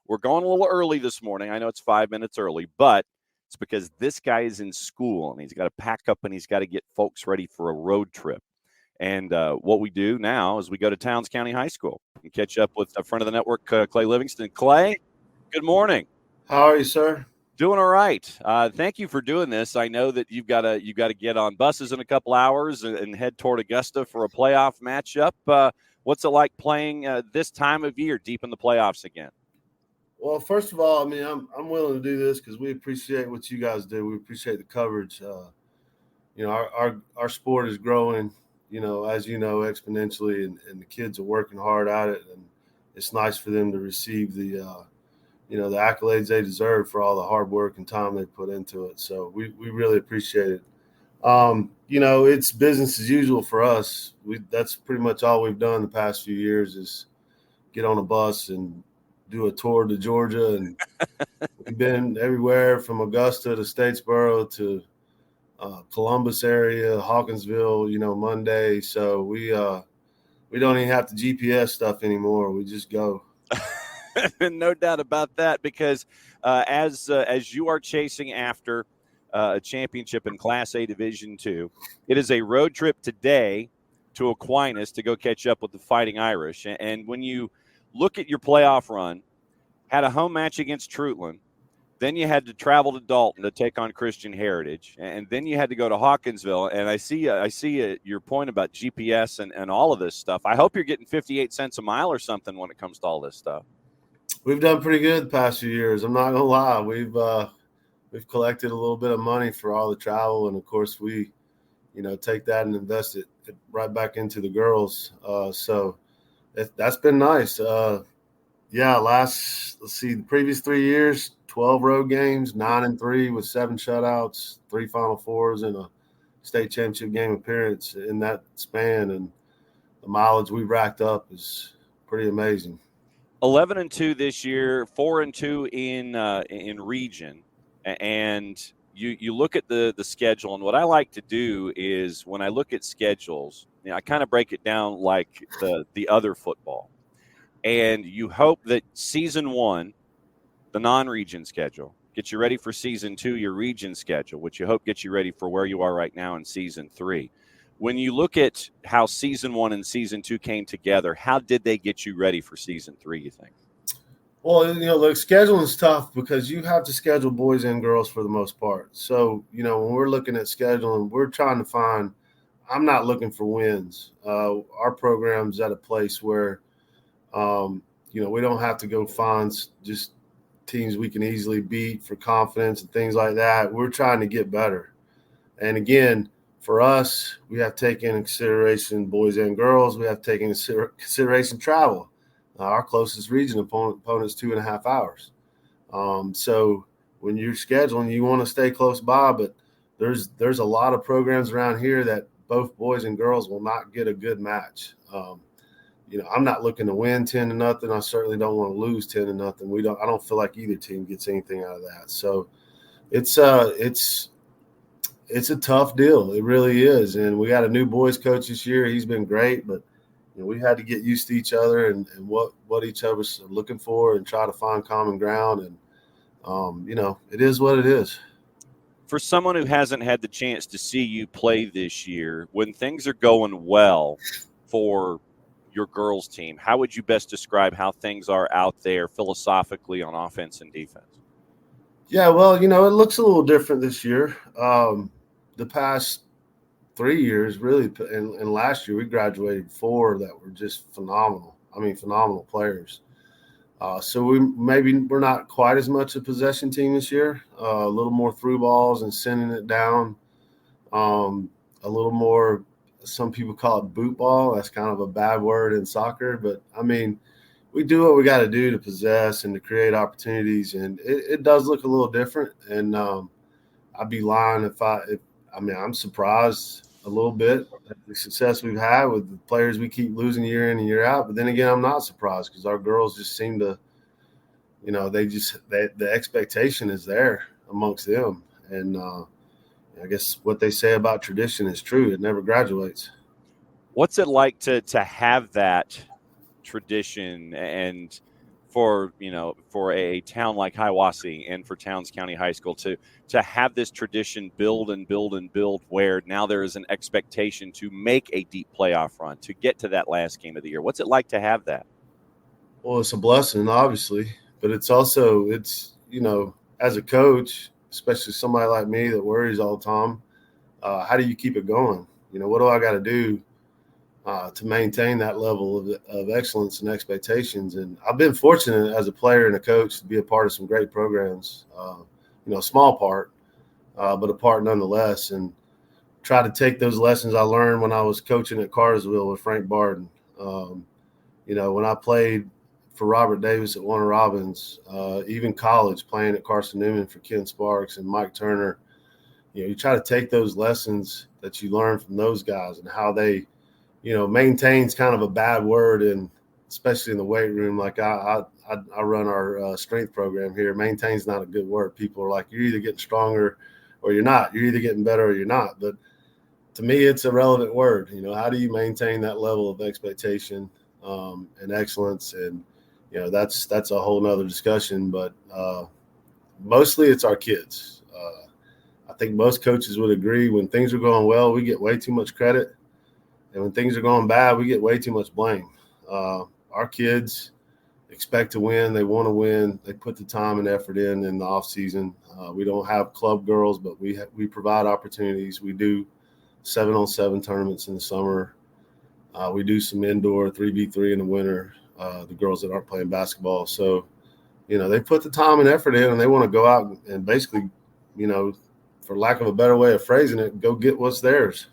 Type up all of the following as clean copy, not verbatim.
we're going a little early this morning. I know it's 5 minutes early, but it's because this guy is in school and he's got to pack up and he's got to get folks ready for a road trip. And what we do now is we go to Towns County High School and catch up with a friend of the network, Clay Livingston. Clay, good morning. How are you, sir? Doing all right. Thank you for doing this. I know that you've got to get on buses in a couple hours and head toward Augusta for a playoff matchup. What's it like playing this time of year, deep in the playoffs again? Well, first of all, I mean, I'm willing to do this because we appreciate what you guys do. We appreciate the coverage. Our sport is growing, as you know, exponentially, and the kids are working hard at it, and it's nice for them to receive the accolades they deserve for all the hard work and time they put into it. So we really appreciate it. It's business as usual for us. That's pretty much all we've done the past few years is get on a bus and do a tour to Georgia. And we've been everywhere from Augusta to Statesboro to Columbus area, Hawkinsville, Monday. So we don't even have the GPS stuff anymore. We just go. No doubt about that, because as you are chasing after a championship in Class A Division II, it is a road trip today to Aquinas to go catch up with the Fighting Irish. And when you look at your playoff run, had a home match against Trutland, then you had to travel to Dalton to take on Christian Heritage, and then you had to go to Hawkinsville. And I see your point about GPS and all of this stuff. I hope you're getting 58 cents a mile or something when it comes to all this stuff. We've done pretty good the past few years. I'm not gonna lie. We've collected a little bit of money for all the travel, and of course we, take that and invest it right back into the girls. So that's been nice. The previous 3 years, 12 road games, 9-3 with 7 shutouts, 3 Final Fours, and a state championship game appearance in that span, and the mileage we've racked up is pretty amazing. 11-2 this year, 4-2 in region, and you look at the schedule. And what I like to do is when I look at schedules, I kind of break it down like the other football, and you hope that season 1, the non-region schedule, gets you ready for season 2, your region schedule, which you hope gets you ready for where you are right now in season 3. When you look at how season 1 and season 2 came together, how did they get you ready for season 3, you think? Well, look, scheduling is tough because you have to schedule boys and girls for the most part. So, when we're looking at scheduling, we're trying to find – I'm not looking for wins. Our program's at a place where, we don't have to go find just teams we can easily beat for confidence and things like that. We're trying to get better. And, again – for us, we have taken into consideration boys and girls. We have taken into consideration travel. Our closest region opponent is 2.5 hours. So when you're scheduling, you want to stay close by, but there's a lot of programs around here that both boys and girls will not get a good match. I'm not looking to win 10-0. I certainly don't want to lose 10-0. I don't feel like either team gets anything out of that. So it's a tough deal. It really is. And we got a new boys coach this year. He's been great, but we had to get used to each other and what each of us are looking for and try to find common ground. And, it is what it is. For someone who hasn't had the chance to see you play this year, when things are going well for your girls team, how would you best describe how things are out there philosophically on offense and defense? Yeah, well, it looks a little different this year. The past 3 years, really, and last year we graduated 4 that were just phenomenal. Phenomenal players. So we're not quite as much a possession team this year. A little more through balls and sending it down. A little more, some people call it boot ball. That's kind of a bad word in soccer, but we do what we got to do to possess and to create opportunities, and it does look a little different. And I'd be lying if I'm surprised a little bit at the success we've had with the players we keep losing year in and year out. But then again, I'm not surprised because our girls just seem to, the expectation is there amongst them. And I guess what they say about tradition is true. It never graduates. What's it like to have that tradition and for a town like Hiawassee and for Towns County High School to have this tradition build and build and build, where now there is an expectation to make a deep playoff run, to get to that last game of the year? What's it like to have that? Well, it's a blessing, obviously, but it's also, as a coach, especially somebody like me that worries all the time, how do you keep it going? What do I got to do to maintain that level of excellence and expectations? And I've been fortunate as a player and a coach to be a part of some great programs, small part, but a part nonetheless, and try to take those lessons I learned when I was coaching at Carsville with Frank Barden. When I played for Robert Davis at Warner Robins, even college, playing at Carson Newman for Ken Sparks and Mike Turner, you try to take those lessons that you learn from those guys and how they, maintain's kind of a bad word, and especially in the weight room. Like I run our strength program here. Maintain's not a good word. People are like, you're either getting stronger or you're not. You're either getting better or you're not. But to me, it's a relevant word. How do you maintain that level of expectation and excellence? And that's a whole nother discussion. But mostly it's our kids. I think most coaches would agree, when things are going well, we get way too much credit. And when things are going bad, we get way too much blame. Our kids expect to win. They want to win. They put the time and effort in the off season. We don't have club girls, but we provide opportunities. We do 7-on-7 tournaments in the summer. We do some indoor 3v3 in the winter, the girls that aren't playing basketball. So, they put the time and effort in, and they want to go out and basically, for lack of a better way of phrasing it, go get what's theirs.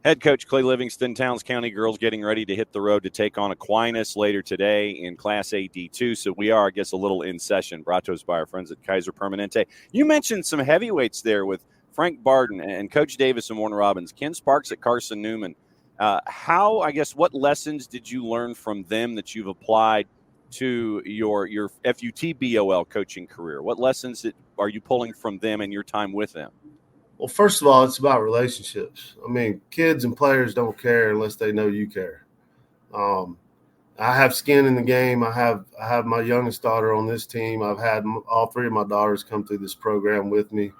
Head coach Clay Livingston, Towns County girls getting ready to hit the road to take on Aquinas later today in Class A D2. So we are, I guess, a little in session, brought to us by our friends at Kaiser Permanente. You mentioned some heavyweights there with Frank Barden and Coach Davis and Warner Robins, Ken Sparks at Carson Newman. What lessons did you learn from them that you've applied to your FUT-BOL coaching career? What lessons are you pulling from them and your time with them? Well, first of all, it's about relationships. I mean, kids and players don't care unless they know you care. I have skin in the game. I have my youngest daughter on this team. I've had all three of my daughters come through this program with me.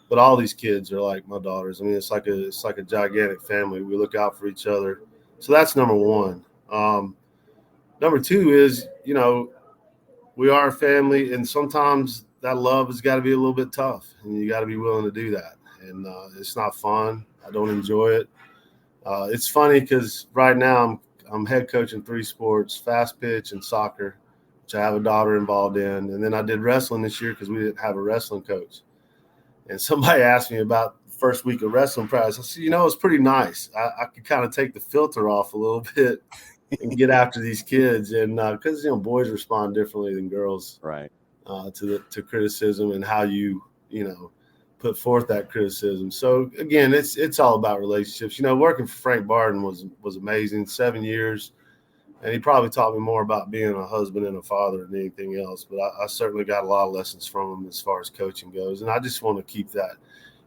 But all these kids are like my daughters. I mean, it's like a gigantic family. We look out for each other. So that's number one. Number two is, we are a family, and sometimes that love has got to be a little bit tough, and you got to be willing to do that. And it's not fun. I don't enjoy it. It's funny because right now I'm head coach in 3 sports: fast pitch and soccer, which I have a daughter involved in. And then I did wrestling this year because we didn't have a wrestling coach. And somebody asked me about the first week of wrestling practice. I said, it's pretty nice. I could kind of take the filter off a little bit and get after these kids. And because, boys respond differently than girls, right, to criticism and how you put forth that criticism. So again, it's all about relationships. Working for Frank Barden was amazing. 7 years, and he probably taught me more about being a husband and a father than anything else. But I certainly got a lot of lessons from him as far as coaching goes, and I just want to keep that.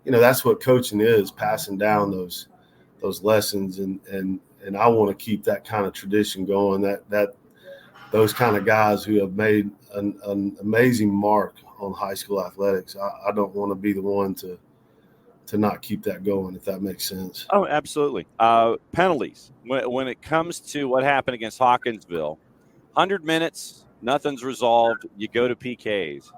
That's what coaching is: passing down those lessons, and I want to keep that kind of tradition going. That those kind of guys who have made an amazing mark on high school athletics. I don't want to be the one to not keep that going, if that makes sense. Oh, absolutely. Penalties. When it comes to what happened against Hawkinsville, 100 minutes, nothing's resolved. You go to PKs.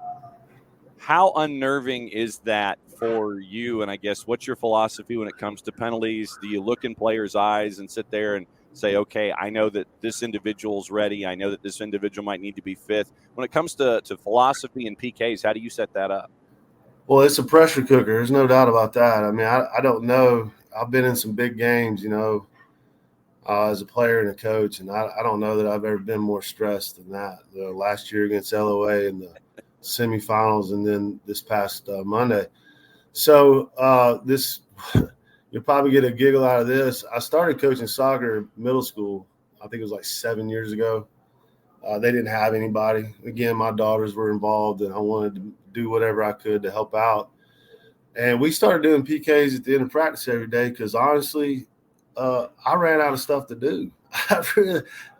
How unnerving is that for you? And I guess, what's your philosophy when it comes to penalties? Do you look in players' eyes and sit there and say, okay, I know that this individual's ready. I know that this individual might need to be fifth. When it comes to philosophy and PKs, how do you set that up? Well, it's a pressure cooker. There's no doubt about that. I mean, I don't know. I've been in some big games, as a player and a coach, and I don't know that I've ever been more stressed than that. Last year against LOA in the semifinals, and then this past Monday. So you'll probably get a giggle out of this. I started coaching soccer middle school. I think it was like 7 years ago. They didn't have anybody. Again, my daughters were involved, and I wanted to do whatever I could to help out. And we started doing PKs at the end of practice every day because, honestly, I ran out of stuff to do. I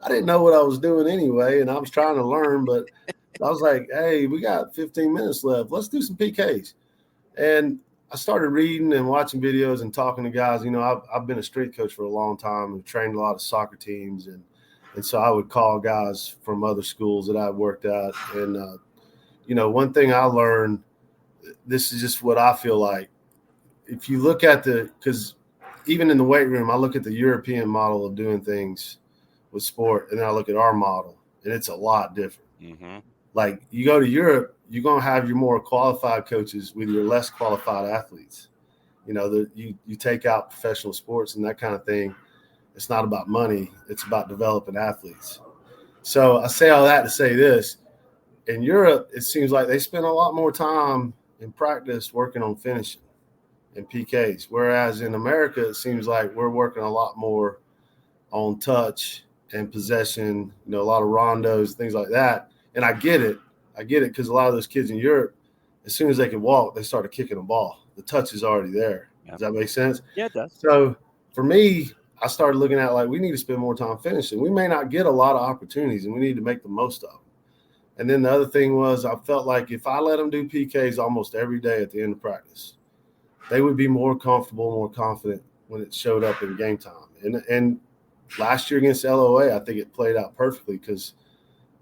didn't know what I was doing anyway, and I was trying to learn, but I was like, hey, we got 15 minutes left. Let's do some PKs. And I started reading and watching videos and talking to guys. I've been a strength coach for a long time and trained a lot of soccer teams. And so I would call guys from other schools that I worked at. And, one thing I learned, this is just what I feel like. If you look at because even in the weight room, I look at the European model of doing things with sport, and then I look at our model, and it's a lot different. Mm-hmm. Like you go to Europe, you're going to have your more qualified coaches with your less qualified athletes. You take out professional sports and that kind of thing. It's not about money. It's about developing athletes. So I say all that to say this. In Europe, it seems like they spend a lot more time in practice working on finishing and PKs. Whereas in America, it seems like we're working a lot more on touch and possession, a lot of rondos, things like that. And I get it because a lot of those kids in Europe, as soon as they could walk, they started kicking the ball. The touch is already there. Yeah. Does that make sense? Yeah, it does. So for me, I started looking at like we need to spend more time finishing. We may not get a lot of opportunities, and we need to make the most of them. And then the other thing was I felt like if I let them do PKs almost every day at the end of practice, they would be more comfortable, more confident when it showed up in game time. And last year against LOA, I think it played out perfectly because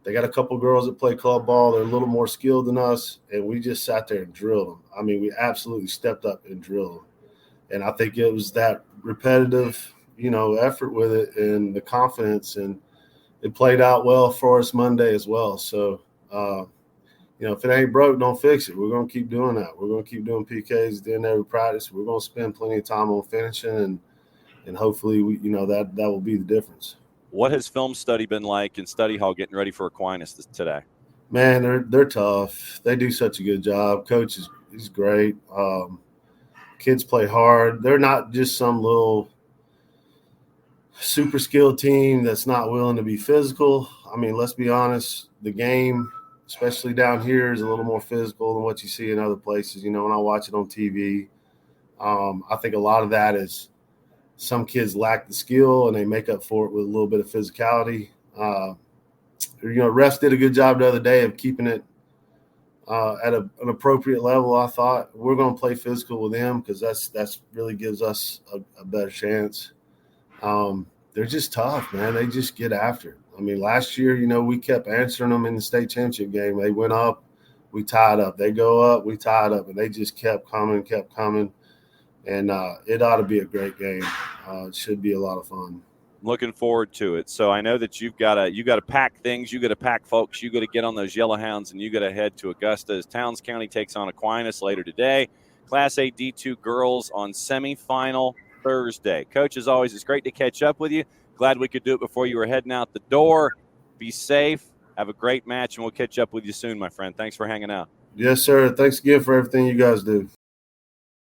they got a couple girls that play club ball. They're a little more skilled than us, and we just sat there and drilled them. I mean, we absolutely stepped up and drilled them. And I think it was that repetitive, effort with it and the confidence, and it played out well for us Monday as well. So, if it ain't broke, don't fix it. We're going to keep doing that. We're going to keep doing PKs at the end of every practice. We're going to spend plenty of time on finishing, and hopefully, that will be the difference. What has film study been like in study hall getting ready for Aquinas today? Man, they're tough. They do such a good job. Coach is great. Kids play hard. They're not just some little super skilled team that's not willing to be physical. I mean, let's be honest, the game, especially down here, is a little more physical than what you see in other places. When I watch it on TV, I think a lot of that is some kids lack the skill and they make up for it with a little bit of physicality. Refs did a good job the other day of keeping it at an appropriate level. I thought we're going to play physical with them because that's really gives us a better chance. They're just tough, man. They just get after it. I mean, last year, we kept answering them in the state championship game. They went up, we tied up. They go up, we tied up, and they just kept coming. And it ought to be a great game. It should be a lot of fun. Looking forward to it. So I know that you got to pack things, you got to pack folks, you got to get on those Yellowhounds, and you got to head to Augusta as Towns County takes on Aquinas later today. Class A D2 girls on semifinal Thursday. Coach, as always, it's great to catch up with you. Glad we could do it before you were heading out the door. Be safe. Have a great match, and we'll catch up with you soon, my friend. Thanks for hanging out. Yes, sir. Thanks again for everything you guys do.